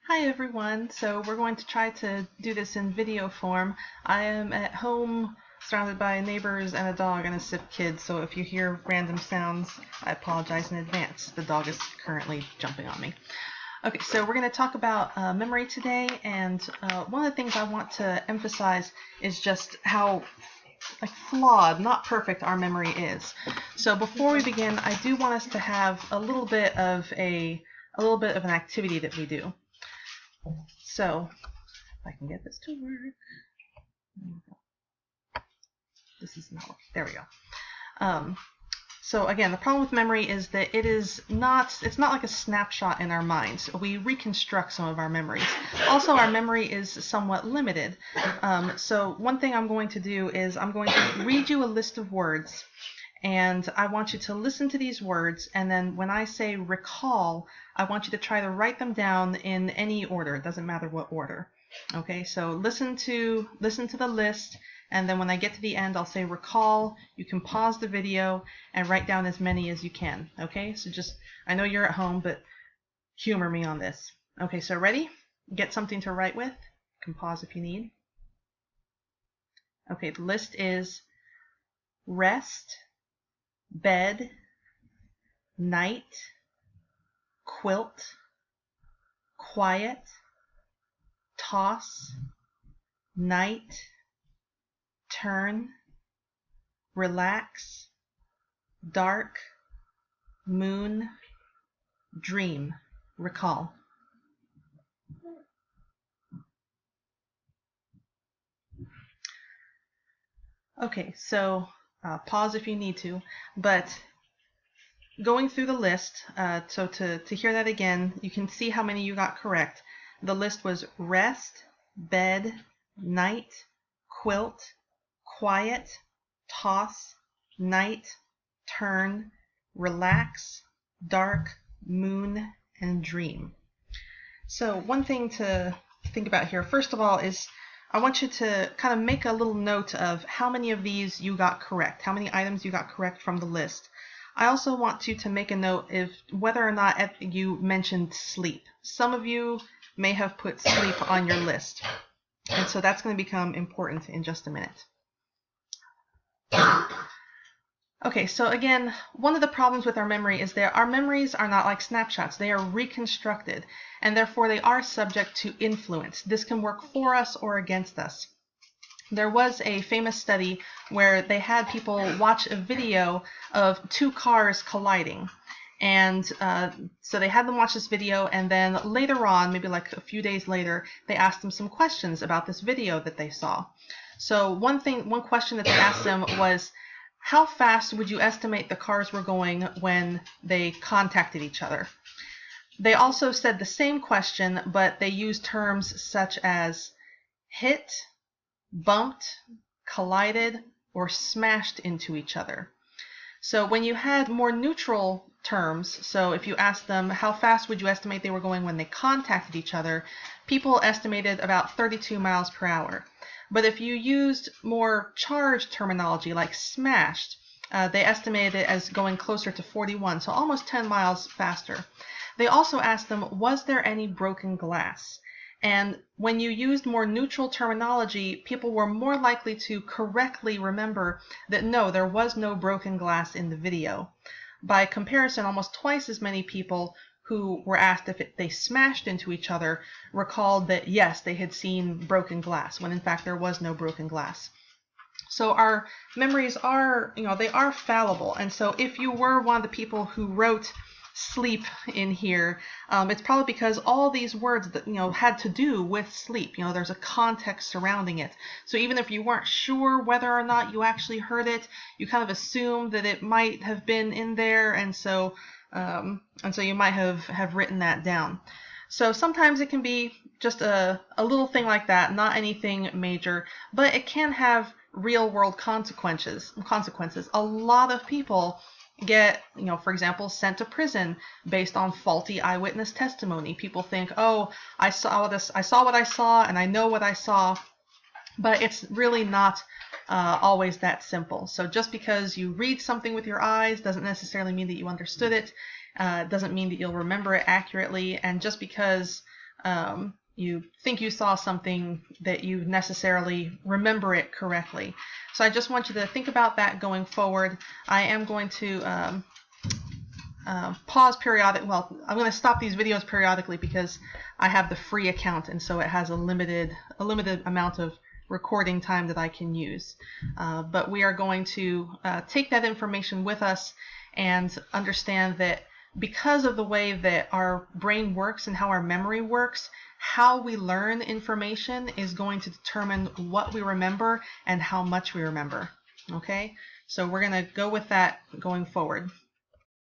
Hi everyone, so we're going to try to do this in video form. I am at home surrounded by neighbors and a dog and a sick kid, so if you hear random sounds, I apologize in advance. The dog is currently jumping on me. Okay, so we're going to talk about memory today, and one of the things I want to emphasize is just how flawed, not perfect, our memory is. So before we begin, I do want us to have a little bit of an activity that we do. So, if I can get this to work. This is not working. There we go. So again, the problem with memory is that it's not like a snapshot in our minds. We reconstruct some of our memories. Also, our memory is somewhat limited. So one thing I'm going to do is I'm going to read you a list of words, and I want you to listen to these words, and then when I say recall, I want you to try to write them down in any order. It doesn't matter what order. Okay, so listen to the list, and then when I get to the end, I'll say recall. You can pause the video and write down as many as you can. Okay, so just, I know you're at home, but humor me on this. Okay, so ready? Get something to write with. You can pause if you need. Okay, the list is rest, bed, night, quilt, quiet, toss, night, turn, relax, dark, moon, dream, recall. Okay, so pause if you need to, but going through the list, so to hear that again, you can see how many you got correct. The list was rest, bed, night, quilt, quiet, toss, night, turn, relax, dark, moon, and dream. So one thing to think about here, first of all, is I want you to kind of make a little note of how many of these you got correct, how many items you got correct from the list. I also want you to make a note of whether or not you mentioned sleep. Some of you may have put sleep on your list, and so that's going to become important in just a minute. Okay, so again, one of the problems with our memory is that our memories are not like snapshots. They are reconstructed, and therefore they are subject to influence. This can work for us or against us. There was a famous study where they had people watch a video of two cars colliding. And so they had them watch this video, and then later on, maybe like a few days later, they asked them some questions about this video that they saw. So one question that they asked them was, how fast would you estimate the cars were going when they contacted each other? They also said the same question, but they used terms such as hit, bumped, collided, or smashed into each other. So when you had more neutral terms, so if you asked them how fast would you estimate they were going when they contacted each other, people estimated about 32 miles per hour. But if you used more charged terminology like smashed, they estimated it as going closer to 41, so almost 10 miles faster. They also asked them, was there any broken glass? And when you used more neutral terminology, people were more likely to correctly remember that no, there was no broken glass in the video. By comparison, almost twice as many people who were asked if they smashed into each other recalled that yes, they had seen broken glass, when in fact there was no broken glass. So our memories are, they are fallible. And so if you were one of the people who wrote sleep in here, it's probably because all these words that had to do with sleep, there's a context surrounding it. So even if you weren't sure whether or not you actually heard it, you kind of assumed that it might have been in there, and so you might have written that down. So sometimes it can be just a little thing like that, not anything major, but it can have real world consequences. A lot of people get, for example, sent to prison based on faulty eyewitness testimony. People think, oh, I saw what I saw, and I know what I saw, but it's really not always that simple. So just because you read something with your eyes doesn't necessarily mean that you understood it. Doesn't mean that you'll remember it accurately, and just because you think you saw something that you necessarily remember it correctly. So I just want you to think about that going forward. I am going to pause periodically. Well, I'm going to stop these videos periodically because I have the free account, and so it has a limited amount of recording time that I can use. But we are going to take that information with us and understand that because of the way that our brain works and how our memory works, how we learn information is going to determine what we remember and how much we remember. Okay? So we're going to go with that going forward.